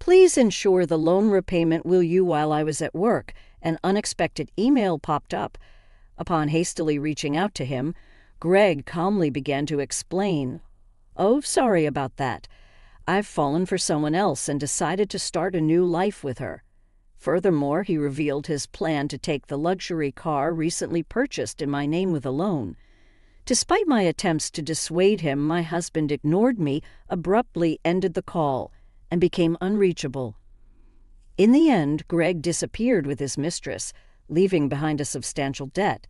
Please ensure the loan repayment will you while I was at work. An unexpected email popped up. Upon hastily reaching out to him, Greg calmly began to explain. "Oh, sorry about that. I've fallen for someone else and decided to start a new life with her." Furthermore, he revealed his plan to take the luxury car recently purchased in my name with a loan. Despite my attempts to dissuade him, my husband ignored me, abruptly ended the call, and became unreachable. In the end, Greg disappeared with his mistress, leaving behind a substantial debt.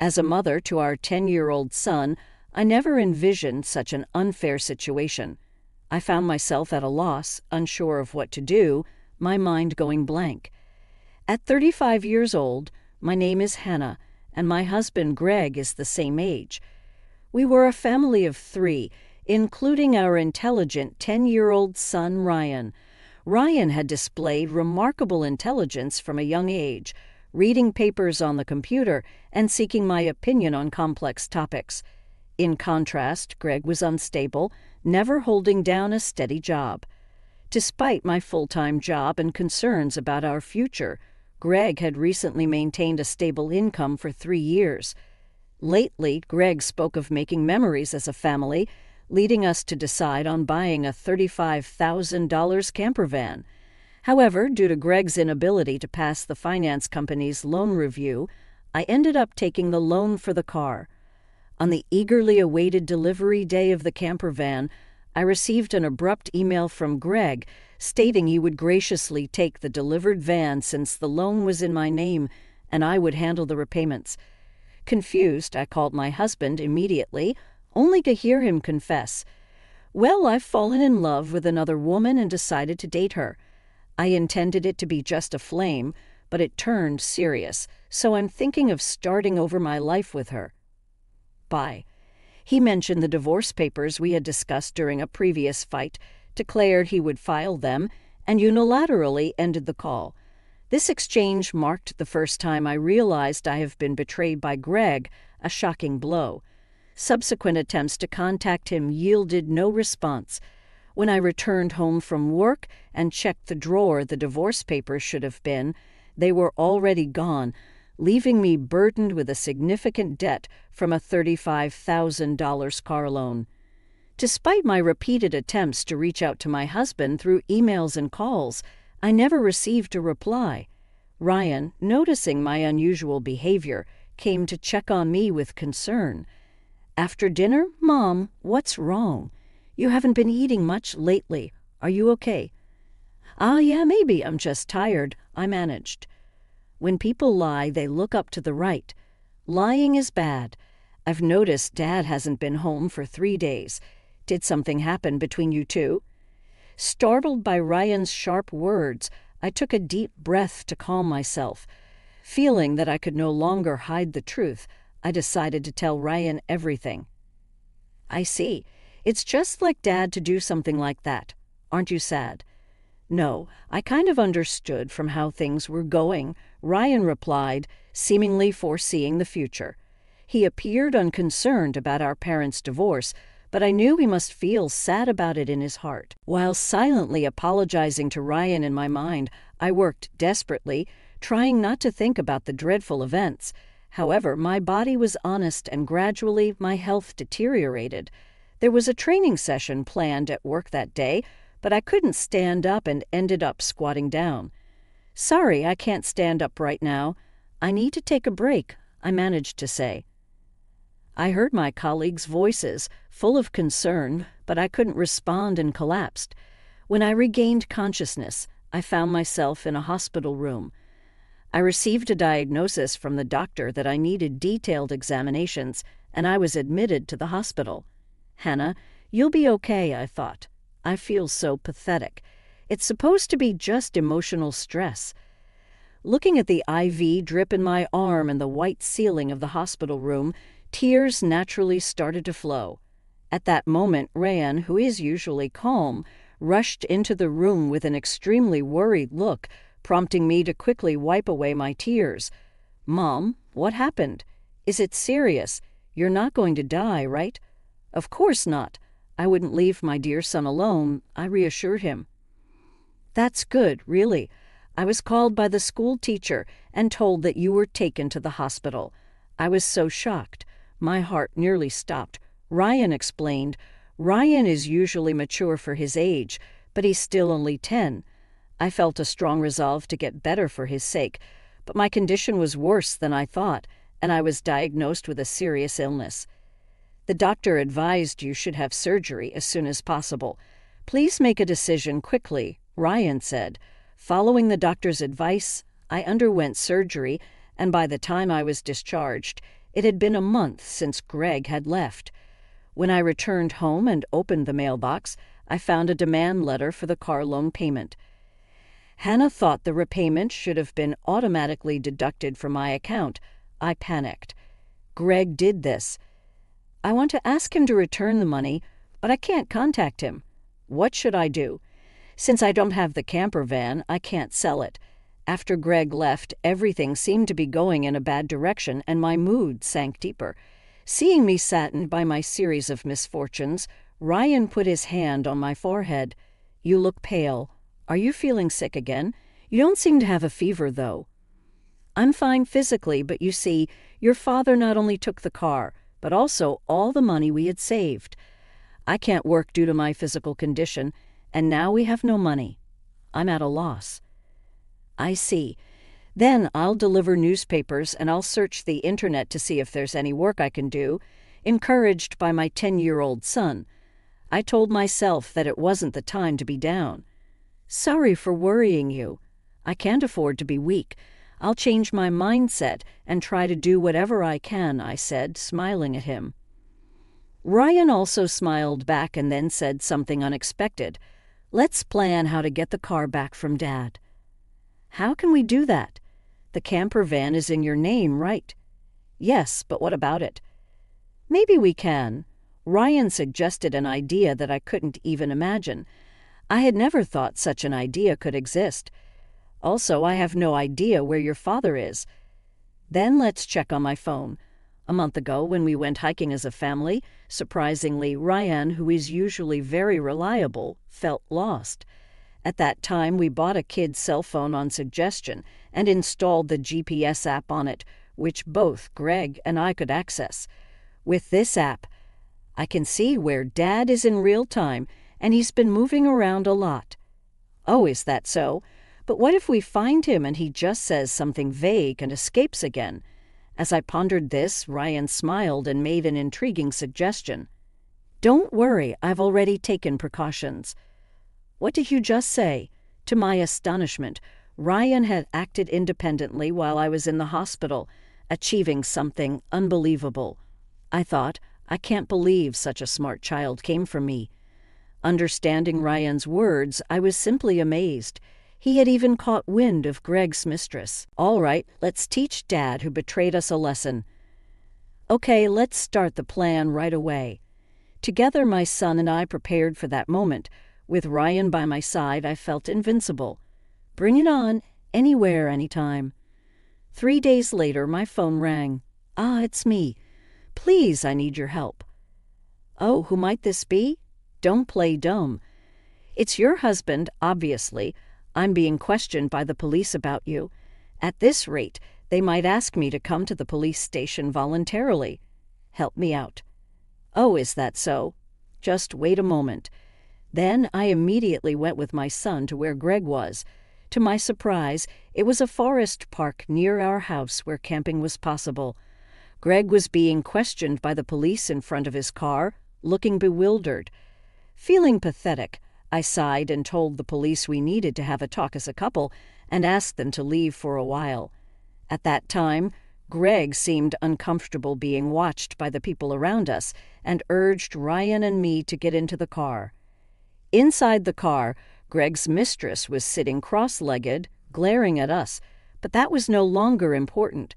As a mother to our 10-year-old son, I never envisioned such an unfair situation. I found myself at a loss, unsure of what to do, my mind going blank. At 35 years old, my name is Hannah, and my husband Greg is the same age. We were a family of 3, including our intelligent 10-year-old son Ryan. Ryan had displayed remarkable intelligence from a young age, reading papers on the computer and seeking my opinion on complex topics. In contrast, Greg was unstable, never holding down a steady job. Despite my full-time job and concerns about our future, Greg had recently maintained a stable income for 3 years. Lately, Greg spoke of making memories as a family, leading us to decide on buying a $35,000 camper van. However, due to Greg's inability to pass the finance company's loan review, I ended up taking the loan for the car. On the eagerly awaited delivery day of the camper van, I received an abrupt email from Greg stating he would graciously take the delivered van since the loan was in my name and I would handle the repayments. Confused, I called my husband immediately, only to hear him confess, "Well, I've fallen in love with another woman and decided to date her. I intended it to be just a flame, but it turned serious, so I'm thinking of starting over my life with her." Bye. He mentioned the divorce papers we had discussed during a previous fight, declared he would file them, and unilaterally ended the call. This exchange marked the first time I realized I have been betrayed by Greg, a shocking blow. Subsequent attempts to contact him yielded no response. When I returned home from work and checked the drawer the divorce papers should have been, they were already gone, leaving me burdened with a significant debt from a $35,000 car loan. Despite my repeated attempts to reach out to my husband through emails and calls, I never received a reply. Ryan, noticing my unusual behavior, came to check on me with concern. After dinner, "Mom, what's wrong? You haven't been eating much lately. Are you okay?" Yeah, maybe. I'm just tired," I managed. When people lie, they look up to the right. Lying is bad. I've noticed Dad hasn't been home for 3 days. Did something happen between you two? Startled by Ryan's sharp words, I took a deep breath to calm myself. Feeling that I could no longer hide the truth, I decided to tell Ryan everything. "I see. It's just like Dad to do something like that. Aren't you sad?" "No, I kind of understood from how things were going," Ryan replied, seemingly foreseeing the future. He appeared unconcerned about our parents' divorce, but I knew he must feel sad about it in his heart. While silently apologizing to Ryan in my mind, I worked desperately, trying not to think about the dreadful events. However, my body was honest and gradually my health deteriorated. There was a training session planned at work that day, but I couldn't stand up and ended up squatting down. "Sorry, I can't stand up right now. I need to take a break," I managed to say. I heard my colleagues' voices, full of concern, but I couldn't respond and collapsed. When I regained consciousness, I found myself in a hospital room. I received a diagnosis from the doctor that I needed detailed examinations, and I was admitted to the hospital. "Hannah, you'll be okay," I thought. "I feel so pathetic. It's supposed to be just emotional stress." Looking at the IV drip in my arm and the white ceiling of the hospital room, tears naturally started to flow. At that moment, Ryan, who is usually calm, rushed into the room with an extremely worried look, prompting me to quickly wipe away my tears. "Mom, what happened? Is it serious? You're not going to die, right?" "Of course not. I wouldn't leave my dear son alone," I reassured him. That's good, really. I was called by the school teacher and told that you were taken to the hospital. I was so shocked. My heart nearly stopped. Ryan explained. Ryan is usually mature for his age, but he's still only 10. I felt a strong resolve to get better for his sake, but my condition was worse than I thought, and I was diagnosed with a serious illness. The doctor advised you should have surgery as soon as possible. Please make a decision quickly, Ryan said. Following the doctor's advice, I underwent surgery, and by the time I was discharged, it had been a month since Greg had left. When I returned home and opened the mailbox, I found a demand letter for the car loan payment. Hannah thought the repayment should have been automatically deducted from my account. I panicked. Greg did this. I want to ask him to return the money, but I can't contact him. What should I do? Since I don't have the camper van, I can't sell it. After Greg left, everything seemed to be going in a bad direction, and my mood sank deeper. Seeing me saddened by my series of misfortunes, Ryan put his hand on my forehead. You look pale. Are you feeling sick again? You don't seem to have a fever, though. I'm fine physically, but you see, your father not only took the car, but also all the money we had saved. I can't work due to my physical condition, and now we have no money. I'm at a loss. I see. Then I'll deliver newspapers and I'll search the internet to see if there's any work I can do, encouraged by my 10-year-old son. I told myself that it wasn't the time to be down. Sorry for worrying you. I can't afford to be weak. I'll change my mindset and try to do whatever I can, I said, smiling at him. Ryan also smiled back and then said something unexpected. Let's plan how to get the car back from Dad. How can we do that? The camper van is in your name, right? Yes, but what about it? Maybe we can. Ryan suggested an idea that I couldn't even imagine. I had never thought such an idea could exist. Also, I have no idea where your father is. Then let's check on my phone. A month ago, when we went hiking as a family, surprisingly, Ryan, who is usually very reliable, felt lost. At that time, we bought a kid's cell phone on suggestion and installed the GPS app on it, which both Greg and I could access. With this app, I can see where Dad is in real time, and he's been moving around a lot. Oh, is that so? But what if we find him and he just says something vague and escapes again? As I pondered this, Ryan smiled and made an intriguing suggestion. Don't worry, I've already taken precautions. What did you just say? To my astonishment, Ryan had acted independently while I was in the hospital, achieving something unbelievable. I thought, I can't believe such a smart child came from me. Understanding Ryan's words, I was simply amazed. He had even caught wind of Greg's mistress. All right, let's teach Dad, who betrayed us, a lesson. Okay, let's start the plan right away. Together, my son and I prepared for that moment. With Ryan by my side, I felt invincible. Bring it on, anywhere, anytime. 3 days later, my phone rang. Ah, it's me. Please, I need your help. Oh, who might this be? Don't play dumb. It's your husband, obviously. I'm being questioned by the police about you. At this rate, they might ask me to come to the police station voluntarily. Help me out. Oh, is that so? Just wait a moment. Then I immediately went with my son to where Greg was. To my surprise, it was a forest park near our house where camping was possible. Greg was being questioned by the police in front of his car, looking bewildered. Feeling pathetic, I sighed and told the police we needed to have a talk as a couple and asked them to leave for a while. At that time, Greg seemed uncomfortable being watched by the people around us and urged Ryan and me to get into the car. Inside the car, Greg's mistress was sitting cross-legged, glaring at us, but that was no longer important.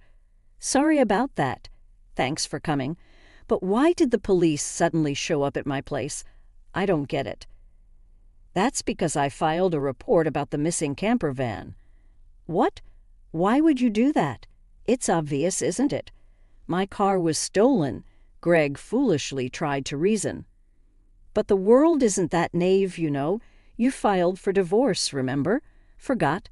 Sorry about that. Thanks for coming. But why did the police suddenly show up at my place? I don't get it. That's because I filed a report about the missing camper van. What? Why would you do that? It's obvious, isn't it? My car was stolen, Greg foolishly tried to reason. But the world isn't that naive, you know. You filed for divorce, remember? Forgot?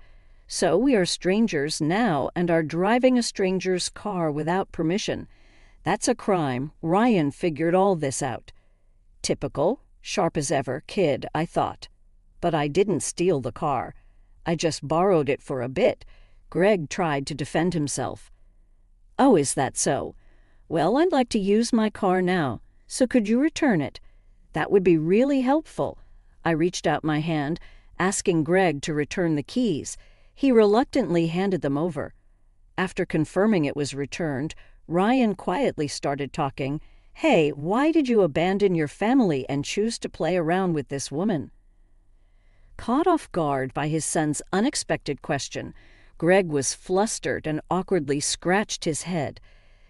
So we are strangers now and are driving a stranger's car without permission. That's a crime. Ryan figured all this out. Typical, sharp as ever, kid, I thought. But I didn't steal the car. I just borrowed it for a bit. Greg tried to defend himself. Oh, is that so? Well, I'd like to use my car now, so could you return it? That would be really helpful. I reached out my hand, asking Greg to return the keys. He reluctantly handed them over. After confirming it was returned, Ryan quietly started talking. Hey, why did you abandon your family and choose to play around with this woman? Caught off guard by his son's unexpected question, Greg was flustered and awkwardly scratched his head.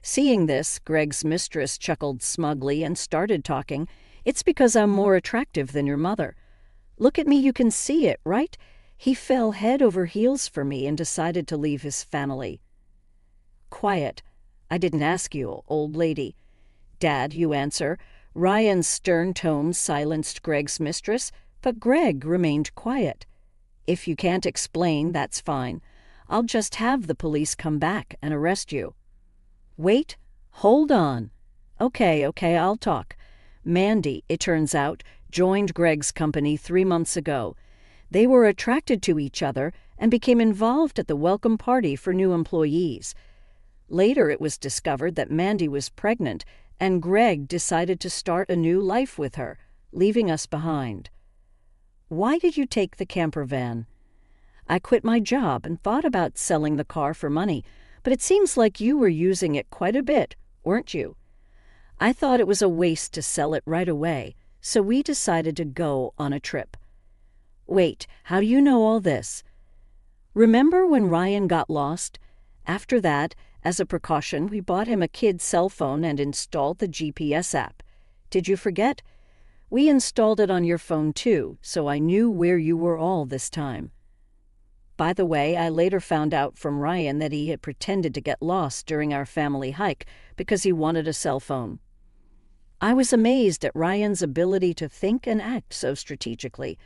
Seeing this, Greg's mistress chuckled smugly and started talking. It's because I'm more attractive than your mother. Look at me, you can see it, right? He fell head over heels for me and decided to leave his family. Quiet. I didn't ask you, old lady. Dad, you answer. Ryan's stern tone silenced Greg's mistress, but Greg remained quiet. If you can't explain, that's fine. I'll just have the police come back and arrest you. Wait, hold on. Okay, I'll talk. Mandy, it turns out, joined Greg's company 3 months ago. They were attracted to each other and became involved at the welcome party for new employees. Later it was discovered that Mandy was pregnant, and Greg decided to start a new life with her, leaving us behind. Why did you take the camper van? I quit my job and thought about selling the car for money, but it seems like you were using it quite a bit, weren't you? I thought it was a waste to sell it right away, so we decided to go on a trip. Wait, how do you know all this? Remember when Ryan got lost? After that, as a precaution, we bought him a kid's cell phone and installed the GPS app. Did you forget? We installed it on your phone too, so I knew where you were all this time. By the way, I later found out from Ryan that he had pretended to get lost during our family hike because he wanted a cell phone. I was amazed at Ryan's ability to think and act so strategically.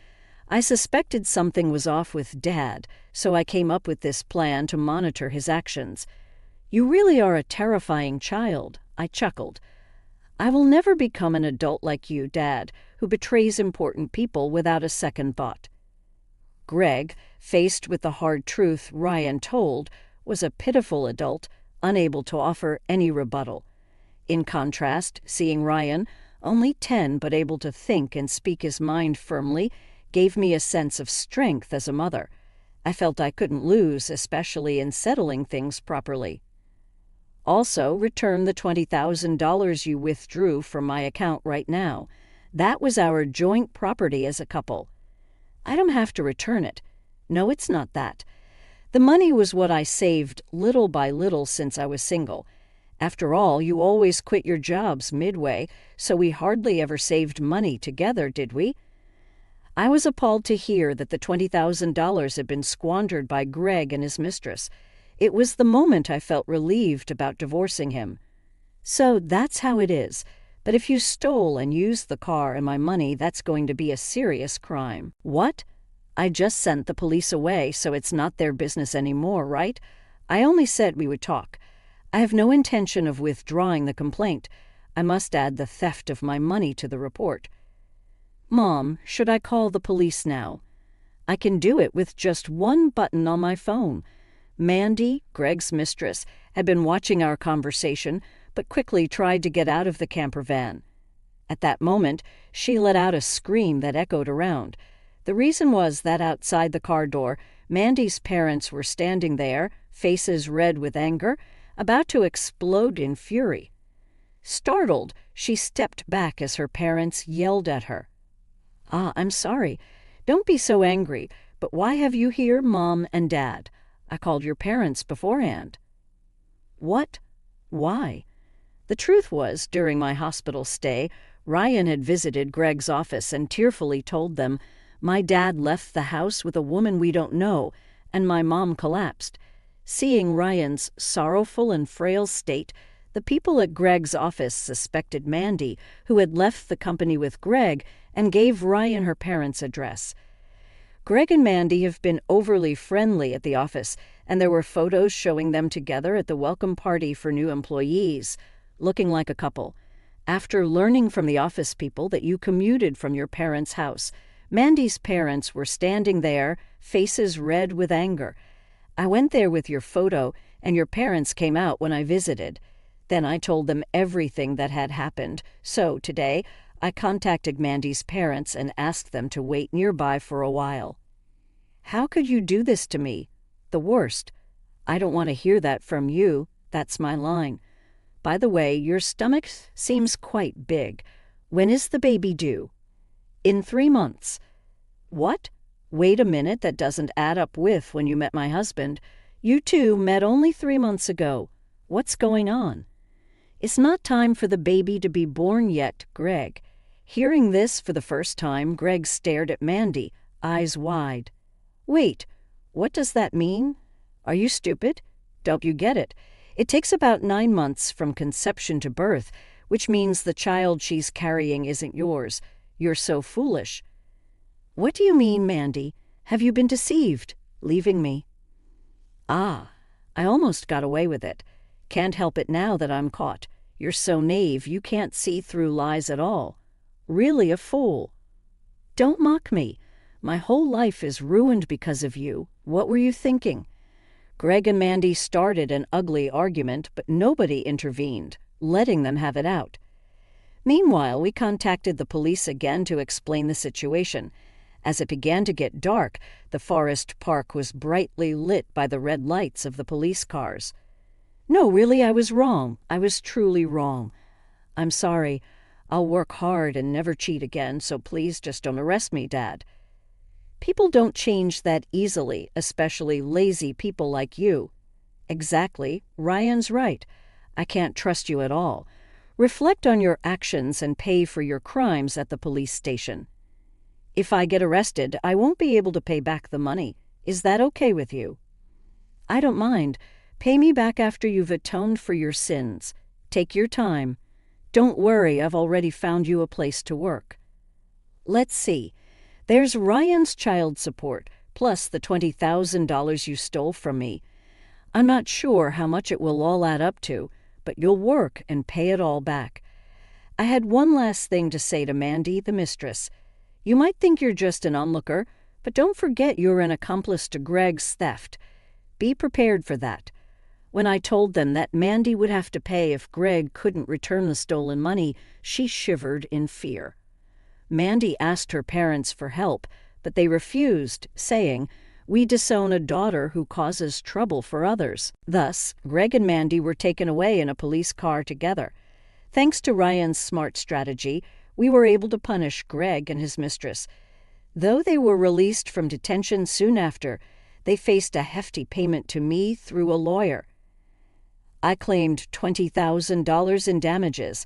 I suspected something was off with Dad, so I came up with this plan to monitor his actions. You really are a terrifying child, I chuckled. I will never become an adult like you, Dad, who betrays important people without a second thought. Greg, faced with the hard truth Ryan told, was a pitiful adult, unable to offer any rebuttal. In contrast, seeing Ryan, only 10 but able to think and speak his mind firmly, gave me a sense of strength as a mother. I felt I couldn't lose, especially in settling things properly. Also, return the $20,000 you withdrew from my account right now. That was our joint property as a couple. I don't have to return it. No, it's not that. The money was what I saved little by little since I was single. After all, you always quit your jobs midway, so we hardly ever saved money together, did we? I was appalled to hear that the $20,000 had been squandered by Greg and his mistress. It was the moment I felt relieved about divorcing him. So that's how it is. But if you stole and used the car and my money, that's going to be a serious crime. What? I just sent the police away, so it's not their business anymore, right? I only said we would talk. I have no intention of withdrawing the complaint. I must add the theft of my money to the report. Mom, should I call the police now? I can do it with just one button on my phone. Mandy, Greg's mistress, had been watching our conversation, but quickly tried to get out of the camper van. At that moment, she let out a scream that echoed around. The reason was that outside the car door, Mandy's parents were standing there, faces red with anger, about to explode in fury. Startled, she stepped back as her parents yelled at her. I'm sorry. Don't be so angry, but why have you here, Mom and Dad? I called your parents beforehand. What? Why? The truth was, during my hospital stay, Ryan had visited Greg's office and tearfully told them, my dad left the house with a woman we don't know, and my mom collapsed. Seeing Ryan's sorrowful and frail state, the people at Greg's office suspected Mandy, who had left the company with Greg, and gave Ryan her parents' address. Greg and Mandy have been overly friendly at the office, and there were photos showing them together at the welcome party for new employees, looking like a couple. After learning from the office people that you commuted from your parents' house, Mandy's parents were standing there, faces red with anger. I went there with your photo, and your parents came out when I visited. Then I told them everything that had happened. So today, I contacted Mandy's parents and asked them to wait nearby for a while. How could you do this to me? The worst. I don't want to hear that from you. That's my line. By the way, your stomach seems quite big. When is the baby due? In 3 months. What? Wait a minute, that doesn't add up with when you met my husband. You two met only 3 months ago. What's going on? It's not time for the baby to be born yet, Greg. Hearing this for the first time, Greg stared at Mandy, eyes wide. Wait, what does that mean? Are you stupid? Don't you get it? It takes about 9 months from conception to birth, which means the child she's carrying isn't yours. You're so foolish. What do you mean, Mandy? Have you been deceived, leaving me? Ah, I almost got away with it. Can't help it now that I'm caught. You're so naive you can't see through lies at all. Really a fool. Don't mock me. My whole life is ruined because of you. What were you thinking? Greg and Mandy started an ugly argument, but nobody intervened, letting them have it out. Meanwhile, we contacted the police again to explain the situation. As it began to get dark, the forest park was brightly lit by the red lights of the police cars. No, really, I was wrong. I was truly wrong. I'm sorry. I'll work hard and never cheat again, so please just don't arrest me, Dad. People don't change that easily, especially lazy people like you. Exactly. Ryan's right. I can't trust you at all. Reflect on your actions and pay for your crimes at the police station. If I get arrested, I won't be able to pay back the money. Is that okay with you? I don't mind. Pay me back after you've atoned for your sins. Take your time. Don't worry, I've already found you a place to work. Let's see. There's Ryan's child support, plus the $20,000 you stole from me. I'm not sure how much it will all add up to, but you'll work and pay it all back. I had one last thing to say to Mandy, the mistress. You might think you're just an onlooker, but don't forget you're an accomplice to Greg's theft. Be prepared for that. When I told them that Mandy would have to pay if Greg couldn't return the stolen money, she shivered in fear. Mandy asked her parents for help, but they refused, saying, "We disown a daughter who causes trouble for others." Thus, Greg and Mandy were taken away in a police car together. Thanks to Ryan's smart strategy, we were able to punish Greg and his mistress. Though they were released from detention soon after, they faced a hefty payment to me through a lawyer. I claimed $20,000 in damages.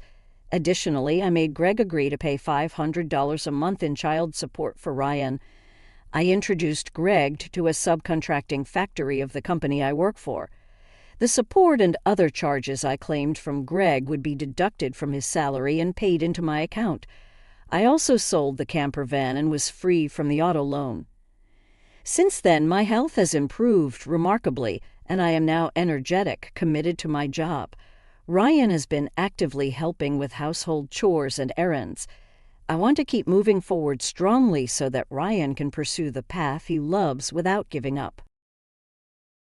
Additionally, I made Greg agree to pay $500 a month in child support for Ryan. I introduced Greg to a subcontracting factory of the company I work for. The support and other charges I claimed from Greg would be deducted from his salary and paid into my account. I also sold the camper van and was free from the auto loan. Since then, my health has improved remarkably, and I am now energetic, committed to my job. Ryan has been actively helping with household chores and errands. I want to keep moving forward strongly so that Ryan can pursue the path he loves without giving up.